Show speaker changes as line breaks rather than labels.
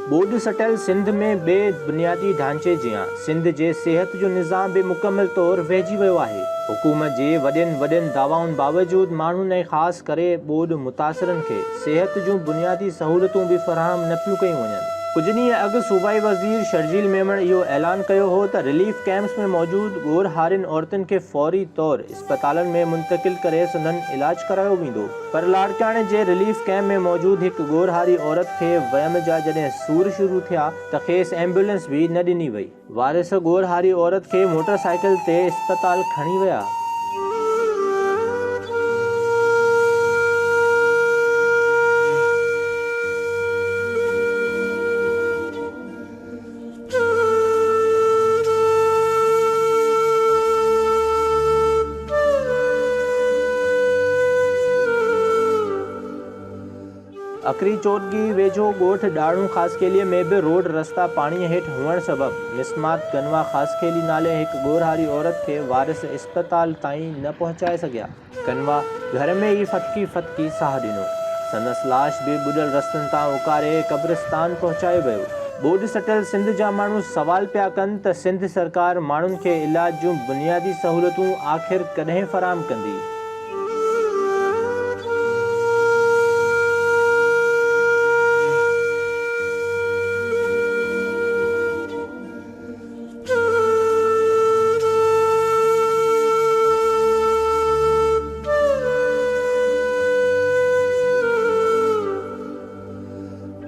Board सटियल Sindh में बे बुनियादी ढांचे जियां सिंध जे सेहत जो निज़ाम भी मुकम्मल तौर वेझी वियो आहे। हुकूमत जे वॾनि दावाउनि बावजूद माण्हुनि ऐं ख़ासि करे बोड मुतासिरनि खे सेहत जूं बुनियादी सहूलतूं भी फराहम न पियूं कयूं वञनि। कुछ ॾींहं अॻु सूबाई वज़ीर शर्जील मेमण इहो ऐलान कयो हो त रिलीफ कैंप्स में मौजूद ॻोर हारियुनि औरतुनि खे फौरी तौर इस्पतालनि में मुंतकिल करे संदनि इलाज करायो वेंदो। पर लाड़काने जे रिलीफ कैंप में मौजूद हिकु ॻोर हारी औरत खे वहम जा जॾहिं सूर शुरू थिया त खेसि एम्बुलेंस भी न ॾिनी वई। वारिस ॻोर हारी औरत खे मोटरसाइकिल ते इस्पताल खणी विया। अकरी चोटगी वेझो ॻोठ ॾाढ़ू ख़ासकेली में भी रोड रस्ता पानी हेठि हुअण सबबि मिसमात गनवा ख़ासकेली नाले हिकु ॻोर हारी औरत खे वारिस इस्पताल ताईं न पहुचाए सघिया। गनवा घर में ई फटकी साह ॾिनो। संदसि लाश भी ॿुॾल रस्तनि तां उकारे क़ब्रिस्तान पहुचायो वियो। बोड सटियल सिंध जा माण्हू सवाल पिया कनि त सिंध सरकार माण्हुनि खे इलाज जूं बुनियादी सहूलतूं आख़िर कॾहिं फराहम कंदी।